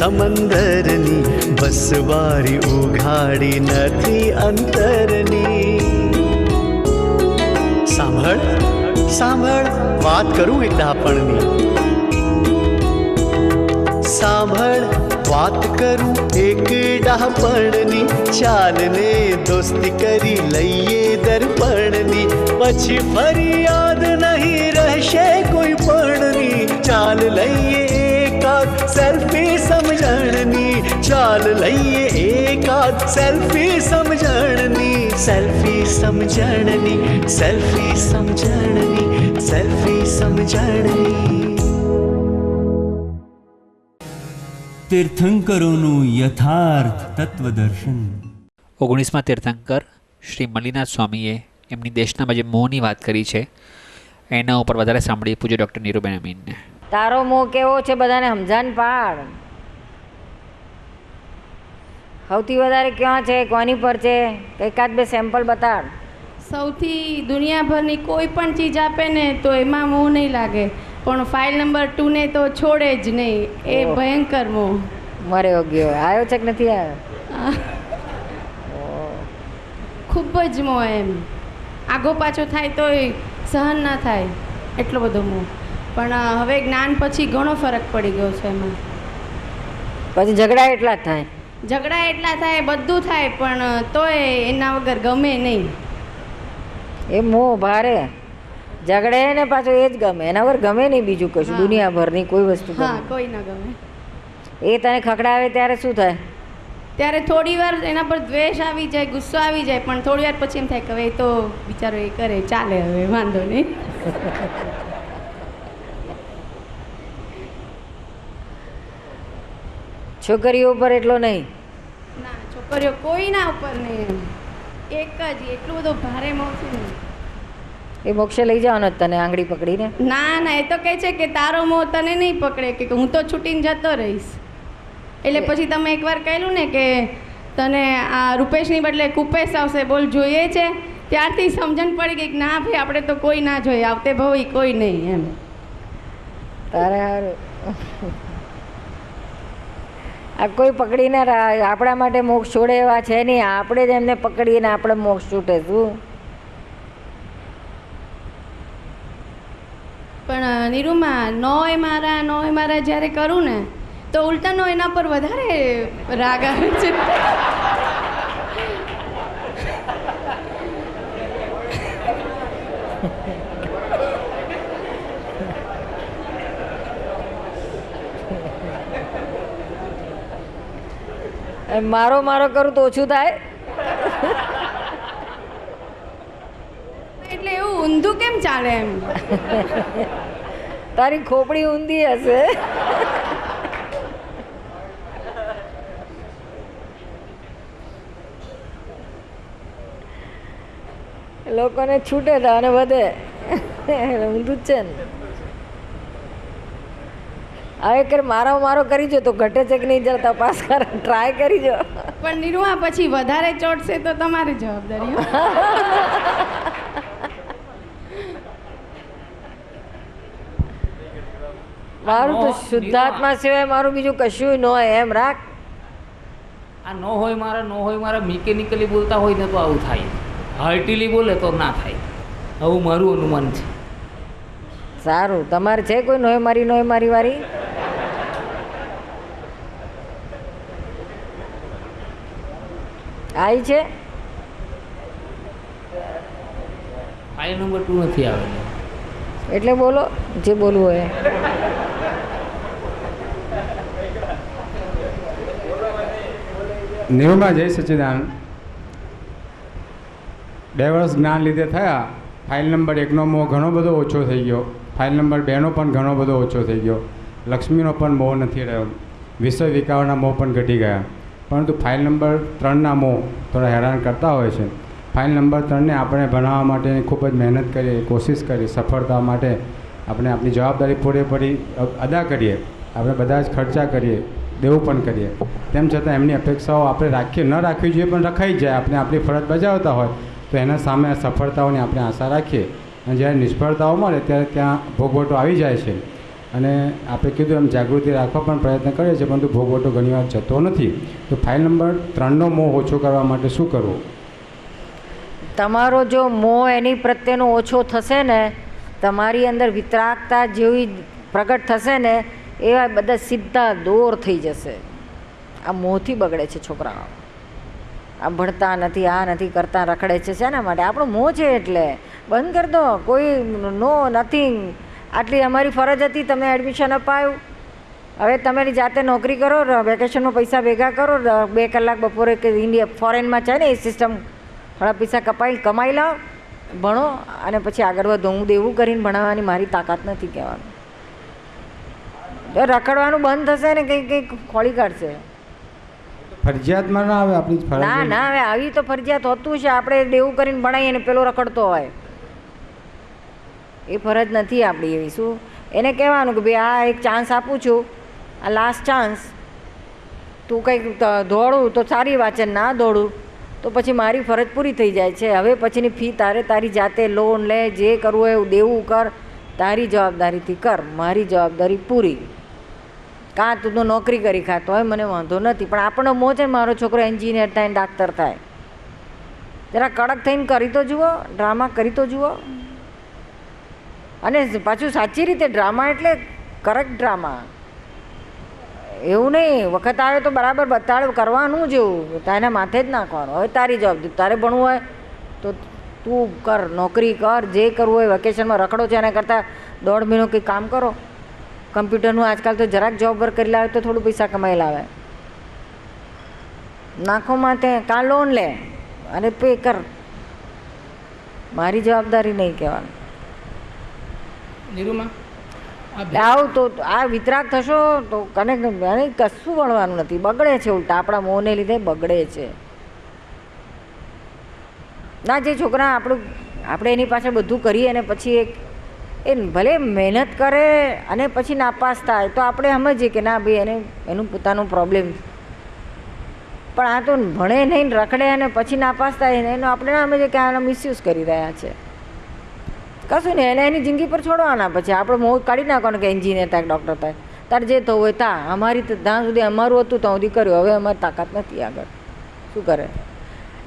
સમંદરની, બસ બારી ઉઘાડી નથી અંતરની. સાંભળ સાંભળ વાત કરું એક ડાપણની. સાંભળ વાત કરું એક ડાપણની, ચાલને દોસ્તી કરી લઈએ દર્પણની, પછી ફરી યાદ નહીં રહેશે કોઈ પણની. ચાલ લઈએ એકાદ સેલ્ફી સમજણની, ચાલ લઈએ એકાદ સેલ્ફી સમજણની. સેલ્ફી સમજણની, સેલ્ફી સમજણની, સેલ્ફી સમજણની. તીર્થંકરોનું યથાર્થ તત્વદર્શન. 19મા તીર્થંકર શ્રી મલ્લીનાથ સ્વામીએ એમની દેશનામાં જે મોહની વાત કરી છે એના ઉપર વધારે સાંભળીએ પૂજ્ય ડૉક્ટર નીરુબેન અમીનને. તારો મોહ કેવો છે બધાને સમજાન પાડ. સૌથી વધારે ક્યાં છે, કોની પર છે, એકાદ બે સેમ્પલ બતાડ. સૌથી દુનિયાભરની કોઈ પણ ચીજ આપે ને તો એમાં મોહ નહીં લાગે, પણ ફાઇલ નંબર 2 ને તો છોડે જ નહીં. એ ભયંકર મોહ. મર્યો ગયો. આવ્યો છે કે નથી આવ્યો? ખૂબ જ મોહ. એમ આગો પાછો થાય તોય સહન ના થાય એટલો બધો મોહ. પણ હવે જ્ઞાન પછી ઘણો ફરક પડી ગયો છે એમાં. પછી ઝઘડા એટલા જ થાય. ઝઘડા એટલા થાય, બધું થાય, પણ તોય એના વગર ગમે નહીં. એ મોહ ભારે. ઝઘડે ને પાછું એ જ ગમે, એના વગર ગમે નહીં બીજું કશું. દુનિયાભરની કોઈ વસ્તુ હા, કોઈ ના ગમે. એ તને ખખડાવે ત્યારે શું થાય? ત્યારે થોડી વાર એના પર દ્વેષ આવી જાય, ગુસ્સો આવી જાય, પણ થોડી વાર પછી એમ થાય કે હવે એ તો બિચારો એ કરે, ચાલે, હવે વાંધો નહીં. છોકરીઓ ઉપર એટલો નહીં. ના, છોકરીઓ કોઈના ઉપર નહીં. એક જ એટલું બધું ભારે મોહ છે ને. એ મોક્ષે લઈ જવાનો જ તને આંગળી પકડીને? ના ના, એ તો કહે છે કે તારો મોહ તને નહીં પકડે, કે હું તો છૂટીને જતો રહીશ. એટલે પછી તમે એકવાર કહેલું ને કે તને આ રૂપેશની બદલે કુપેશ આવશે, બોલ જોઈએ છે, ત્યારથી સમજણ પડી ગઈ કે ના ભાઈ આપણે તો કોઈ ના જોઈએ, આવતે ભાઈ કોઈ નહીં એમ. તારે હારું આ કોઈ પકડીને આપણા માટે મોક્ષ છોડે એવા છે નહીં. આપણે જ એમને પકડીને આપણે મોક્ષ છૂટે. શું પણ નીરુમાં નોય મારા જ્યારે કરું ને તો ઉલટાનો એના પર વધારે રાગ આવે છે. મારો કરું તો ઓછું થાય. એટલે એવું ઊંધું કેમ ચાલે એમ? તારી ખોપડી ઊંધી હશે. લોકોને છૂટે તો અને વધે. ઊંધું જ છે ને. હવે કે મારો કરી જો તો ઘટે છે કે નહીં, જરા તપાસ કર, ટ્રાય કરી જો. પણ નીરુઆ પછી વધારે ચોટશે તો તમારી જવાબદારી. મારું તો શુદ્ધાત્મા સિવાય મારું બીજું કશું ન હોય એમ રાખ. આ ન હોય મારા મિકેનિકલી બોલતા હોય ને તો આવું થાય, હાર્ટીલી બોલે તો ના થાય. આવું મારું અનુમાન છે. સારું, તમારે છે કોઈ નોય મારી વારી? આવી છે? ફાઇલ નંબર 2 નથી આવેલો. એટલે બોલો જે બોલવું હોય. નેવમાં જય સચ્ચિદાનંદ. 2 વર્ષ જ્ઞાન લીધે થયા. ફાઇલ નંબર 1નો મોહ ઘણો બધો ઓછો થઈ ગયો. ફાઇલ નંબર 2નો પણ ઘણો બધો ઓછો થઈ ગયો. લક્ષ્મીનો પણ મોહ નથી રહ્યો. વિષય વિકારના મોહ પણ ઘટી ગયા. પરંતુ ફાઇલ નંબર 3ના મોહ થોડા હેરાન કરતા હોય છે. ફાઇલ નંબર 3ને આપણે ભણાવવા માટેની ખૂબ જ મહેનત કરીએ, કોશિશ કરીએ. સફળતા માટે આપણે આપણી જવાબદારી પૂરેપૂરી અદા કરીએ. આપણે બધા જ ખર્ચા કરીએ, દેવું પણ કરીએ. તેમ છતાં એમની અપેક્ષાઓ આપણે ન રાખવી જોઈએ, પણ રખાઈ જાય. આપણે આપણી ફરજ બજાવતા હોય તો એના સામે સફળતાઓની આપણે આશા રાખીએ. અને જ્યારે નિષ્ફળતાઓ મળે ત્યારે ત્યાં ભોગવટો આવી જાય છે. અને આપણે કીધું એમ જાગૃતિ રાખવા પણ પ્રયત્ન કરીએ છીએ, પરંતુ ભોગવટો ઘણીવાર જતો નથી. તો ફાઇલ નંબર 3નો મોહ ઓછો કરવા માટે શું કરવું? તમારો જો મોહ એની પ્રત્યેનો ઓછો થશે ને, તમારી અંદર વિતરાગતા જેવી પ્રગટ થશે ને, એવા બધા સીધા દૂર થઈ જશે. આ મોહથી બગડે છે છોકરાઓ. આ ભણતા નથી, આ નથી કરતા, રખડે છે. શેના માટે? આપણો મોહ છે એટલે બંધ કરી દો. કોઈ નો નથિંગ. આટલી અમારી ફરજ હતી, તમે એડમિશન અપાયું. હવે તમારી જાતે નોકરી કરો, વેકેશનમાં પૈસા ભેગા કરો, 2 કલાક બપોરે કે ઇન્ડિયા ફોરેનમાં છે ને એ સિસ્ટમ, થોડા પૈસા કમાઈ લાવો, ભણો અને પછી આગળ વધો. હું દેવું કરીને ભણાવવાની મારી તાકાત નથી કહેવાનું. જો રખડવાનું બંધ થશે ને કંઈક ખોળી કાઢશે. ફરજિયાતમાં ના આવે આપણી ફરજ? ના હવે આવી તો ફરજિયાત હોતું છે. આપણે દેવું કરીને ભણાવીએ ને પેલો રખડતો હોય, એ ફરજ નથી આપણી એવી. શું એને કહેવાનું કે ભાઈ આ એક ચાન્સ આપું છું, આ લાસ્ટ ચાન્સ, તું કંઈક દોડું તો સારી વાત છે, ના દોડું તો પછી મારી ફરજ પૂરી થઈ જાય છે. હવે પછીની ફી તારે તારી જાતે લોન લે, જે કરવું હોય એવું દેવું કર, તારી જવાબદારીથી કર, મારી જવાબદારી પૂરી. કાં તું તો નોકરી કરી ખાતો હોય મને વાંધો નથી, પણ આપણો મોહ છે મારો છોકરો એન્જિનિયર થાય ને ડાક્ટર થાય. જરા કડક થઈને કરી તો જુઓ, ડ્રામા કરી તો જુઓ. અને પાછું સાચી રીતે ડ્રામા એટલે કરેક્ટ ડ્રામા, એવું નહીં વખત આવે તો બરાબર બતાડ કરવાનું જેવું, તારે માથે જ નાખવાનું. હવે તારી જવાબદારી, તારે ભણવું હોય તો તું કર, નોકરી કર, જે કરવું હોય. વેકેશનમાં રખડો છે એના કરતાં 1.5 મહિનો કંઈક કામ કરો. કમ્પ્યુટરનું આજકાલ તો જરાક જોબ વર્ક કરી લાવે તો થોડું પૈસા કમાઈ લાવે. નાખો માથે, કાં લોન લે અને પે કર. મારી જવાબદારી નહીં કહેવાનું. આવું તો આ વિતરાગ થશો તો કશું ભણવાનું નથી, બગડે છે. ઉલટા આપણા મોહને લીધે બગડે છે. ના, જે છોકરા આપણે એની પાછળ બધું કરીએ અને પછી એ ભલે મહેનત કરે અને પછી નાપાસ થાય તો આપણે સમજીએ કે ના ભાઈ એનું પોતાનું પ્રોબ્લેમ. પણ આ તો ભણે નહીં, રખડે અને પછી નાપાસ થાય એનો આપણે ના સમજીએ કે આનો મિસયુઝ કરી રહ્યા છે. કશું નહીં, એને એની જિંદગી પર છોડવાના. પછી આપણે મોહ કાઢી નાખવાનું કે એન્જિનિયર થાય, ડૉક્ટર થાય, તારે જે થવું હોય તા. અમારી ત્યાં સુધી અમારું હતું ત્યાં સુધી કર્યું, હવે અમારી તાકાત નથી આગળ. શું કરે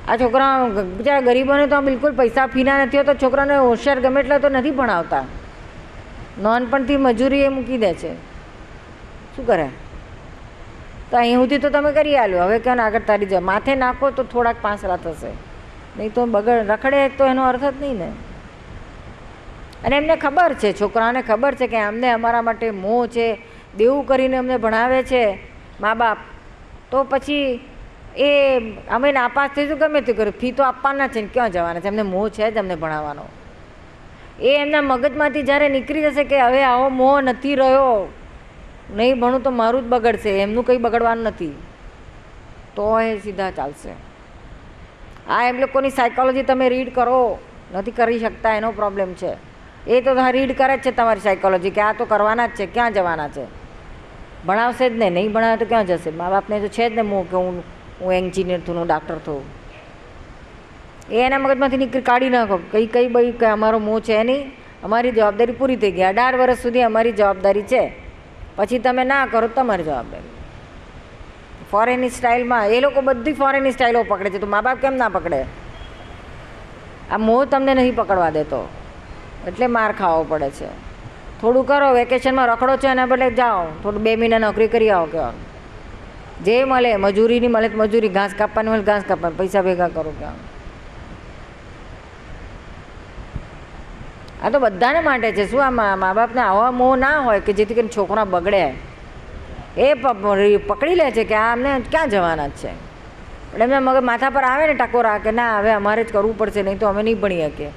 આ છોકરા? બીજા ગરીબોને તો બિલકુલ પૈસા ફીના નથી હોતા. છોકરાને હોશિયાર ગમે એટલા તો નથી ભણાવતા, નાનપણથી મજૂરી એ મૂકી દે છે. શું કરે? તો અહીં સુધી તો તમે કરી આલ્યો, હવે ક્યાં આગળ તારી જાય માથે નાખો તો થોડાક પાંસરા થશે, નહીં તો રખડે તો એનો અર્થ જ નહીં ને. અને એમને ખબર છે, છોકરાઓને ખબર છે કે અમને અમારા માટે મોહ છે, દેવું કરીને અમને ભણાવે છે મા બાપ, તો પછી એ અમે નાપાસ થઈશું ગમે તે કર્યું, ફી તો આપવાના છે ને ક્યાં જવાના છે. એમને મોહ છે જ અમને ભણાવવાનો. એ એમના મગજમાંથી જ્યારે નીકળી જશે કે હવે આવો મોહ નથી રહ્યો, નહીં ભણું તો મારું જ બગડશે, એમનું કંઈ બગડવાનું નથી, તો એ સીધા ચાલશે. આ એમ લોકોની સાયકોલોજી તમે રીડ કરો, નથી કરી શકતા એનો પ્રોબ્લેમ છે. એ તો રીડ કરે જ છે તમારી સાયકોલોજી કે આ તો કરવાના જ છે, ક્યાં જવાના છે. ભણાવશે જ ને, નહીં ભણાવે તો ક્યાં જશે. મા બાપને તો છે જ ને મોહ કે હું એન્જિનિયર થઉં, હું ડાક્ટર થઉં. એ એના મગજમાંથી નીકળી કાઢી નાખો. કઈ ભાઈ કે અમારો મોહ છે નહીં, અમારી જવાબદારી પૂરી થઈ ગઈ. 18 વર્ષ સુધી અમારી જવાબદારી છે, પછી તમે ના કરો તમારી જવાબદારી. ફોરેનની સ્ટાઇલમાં એ લોકો બધી ફોરેનની સ્ટાઇલો પકડે છે, તો મા બાપ કેમ ના પકડે? આ મોહ તમને નહીં પકડવા દેતો, એટલે માર ખાવો પડે છે. થોડું કરો, વેકેશનમાં રખડો છો એના બદલે જાઓ થોડું 2 મહિના નોકરી કરી આવો. કહેવાનું જે મળે મજૂરીની મળે તો મજૂરી, ઘાસ કાપવાની મળે ઘાસ કાપવાની, પૈસા ભેગા કરો. કહેવાનું આ તો બધાને માટે છે. શું આ મા બાપને આવા મોહ ના હોય કે જેથી કરીને છોકરા બગડે. એ પકડી લે છે કે આ અમને ક્યાં જવાના જ છે, પણ એમને મગજ માથા પર આવે ને ટકોરા કે ના હવે અમારે જ કરવું પડશે, નહીં તો અમે નહીં ભણી શકીએ.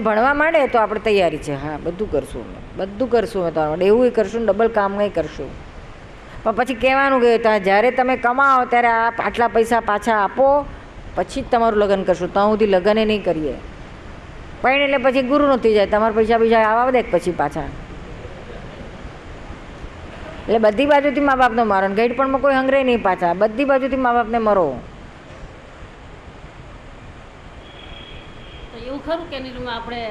ભણવા માંડે તો આપણે તૈયારી છે, હા બધું કરશું, બધું કરશું, અમે તમારા માટે એવું કરશું, ડબલ કામ નહીં કરશું. પણ પછી કહેવાનું કે જ્યારે તમે કમાઓ ત્યારે આટલા પૈસા પાછા આપો, પછી જ તમારું લગ્ન કરશું, ત્યાં સુધી લગ્ન નહીં કરીએ. પણ એટલે પછી ગુરુ નથી જાય, તમારા પૈસા આવવા દે પછી પાછા. એટલે બધી બાજુથી મા બાપને મારો, ગઈડપણમાં કોઈ હંગરે નહીં પાછા, બધી બાજુથી મા બાપને મરો. એવું ખરું કે નીરુમાં આપણે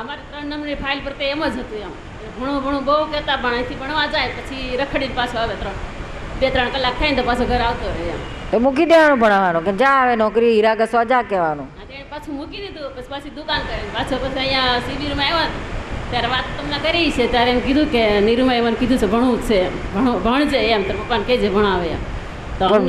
અમારે 3 નંબરની ફાઇલ પર તો એમ જ હતું એમ ભણું બહુ કહેતા પણ અહીંથી ભણવા જાય પછી રખડીને પાછો આવે 2-3 કલાક થાય ને તો પાછો ઘર આવતો રહે એમ. તો મૂકી દેવાનું ભણાવવાનું કે જા આવે નોકરી હીરા ઘસવા જા કહેવાનું. હા તેને પાછું મૂકી દીધું પછી પાછી દુકાન કરીને પાછો પછી અહીંયા શિબિરમાં આવ્યા ત્યારે વાત તમને કરી છે ત્યારે એમ કીધું કે નીરુમાં મને કીધું છે ભણવું જ છે ભણજે એમ તાર પપ્પાને કહેજે ભણાવે એમ. તો પણ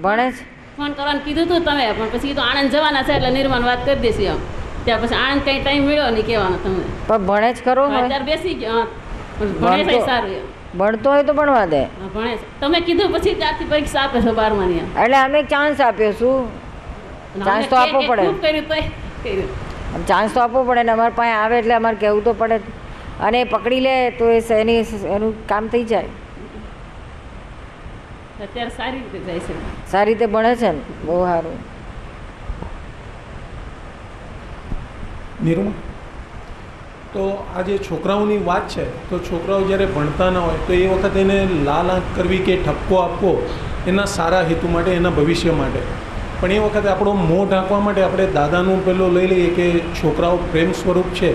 ભણે છે ફોન કરવાનું કીધું હતું તમે પણ પછી કીધું આણંદ જવાના છે એટલે નિર્માણ વાત કરી દેશે એમ. ત્યાં પછી આણંદ કંઈ ટાઈમ મળ્યો નહીં કહેવાનો તમને. પણ ભણે જ ખરો હવે? અત્યારે બેસી ગયો ભણે છે સારું એમ. ભણતો હોય તો ભણવા દે. ભણે છે તમે કીધું પછી ત્યારથી પરીક્ષા આપે છે 12માની એમ. એટલે અમે ચાન્સ આપ્યો શું? ચાન્સ તો આપવો પડે. ખૂબ કર્યું તોય કર્યું. ચાન્સ તો આપવો પડે ને અમારી પાસે આવે એટલે અમારે કહેવું તો પડે અને પકડી લે તો એનું કામ થઈ જાય. અત્યારે સારી રીતે જાય છે. સારી રીતે ભણે છે ને બહુ સારું. નિરૂમા, તો આ જે છોકરાઓની વાત છે તો છોકરાઓ જ્યારે ભણતા ના હોય તો એ વખતે એને લાલ આંખ કરવી કે ઠપકો આપવો એના સારા હેતુ માટે, એના ભવિષ્ય માટે. પણ એ વખતે આપણો મોં ઢાંકવા માટે આપણે દાદાનું પેલું લઈ લઈએ કે છોકરાઓ પ્રેમ સ્વરૂપ છે,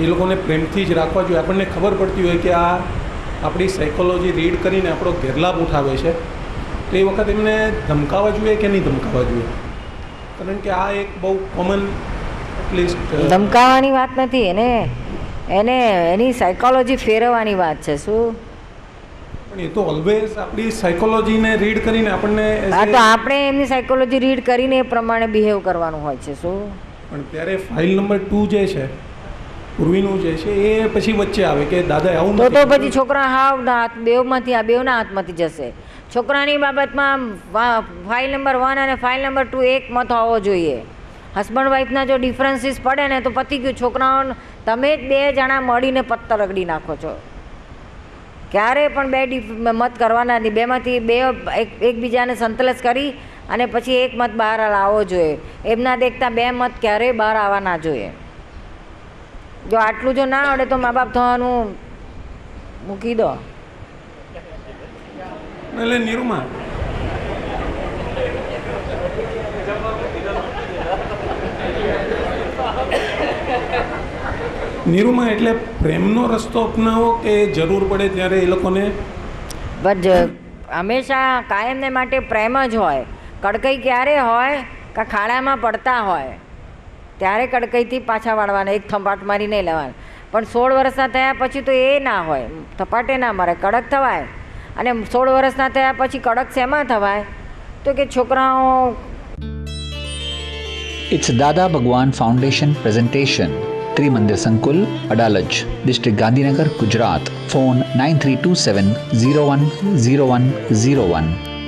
એ લોકોને પ્રેમથી જ રાખવા જોઈએ. આપણને ખબર પડતી હોય કે આ આપણી સાયકોલોજી રીડ કરીને આપણો ગેરલાભ ઉઠાવે છે, તો એ વખતે એમને ધમકાવવા જોઈએ કે નહીં ધમકાવવા જોઈએ? કારણ કે આ એક બહુ કોમન એટલીસ્ટ ધમકાવવાની વાત નથી, એને એની સાયકોલોજી ફેરવવાની વાત છે. શું? પણ એ તો ઓલવેઝ આપણી સાયકોલોજીને રીડ કરીને આપણને હા, તો આપણે એમની સાયકોલોજી રીડ કરીને એ પ્રમાણે બિહેવ કરવાનું હોય છે. શું? પણ ત્યારે ફાઇલ નંબર 2 જે છે પૂર્વીનું જે છે એ પછી વચ્ચે આવે કે દાદા આવું તો પછી છોકરા બેવમાંથી આ બેવના હાથમાંથી જશે. છોકરાની બાબતમાં ફાઇલ નંબર 1 અને ફાઇલ નંબર 2 એક મત હોવો જોઈએ. હસબન્ડ વાઈફના જો ડિફરન્સીસ પડે ને તો પતી ગયું. છોકરાઓ તમે જ 2 જણા મળીને પત્તર રગડી નાખો છો. ક્યારે પણ 2 મત કરવાના નથી. બેમાંથી 2 એકબીજાને સંતોષ કરી અને પછી એક મત બહાર લાવવો જોઈએ. એમના દેખતા 2 મત ક્યારેય બહાર આવવા ના જોઈએ. જો આટલું જો ના આવડે તો મા બાપ થવાનું મૂકી દો. એટલે નિરૂમા, નિરૂમા એટલે પ્રેમનો રસ્તો અપનાવો કે જરૂર પડે ત્યારે એ લોકોને હંમેશા કાયમને માટે પ્રેમ જ હોય. કડકઈ ક્યારે હોય કે ખાડામાં પડતા હોય ત્યારે કડકઈથી પાછા વાળવાના, એક થપાટ મારી નહીં લેવાના. પણ 16 વર્ષના થયા પછી તો એ ના હોય, થપાટે ના મારે, કડક થવાય. અને 16 વર્ષના થયા પછી કડક શેમાં થવાય? તો કે છોકરાઓ. It's Dada Bhagwan Foundation presentation. Trimandir Sankul, Adalaj, District Gandhinagar, Gujarat. Phone 9327 010101.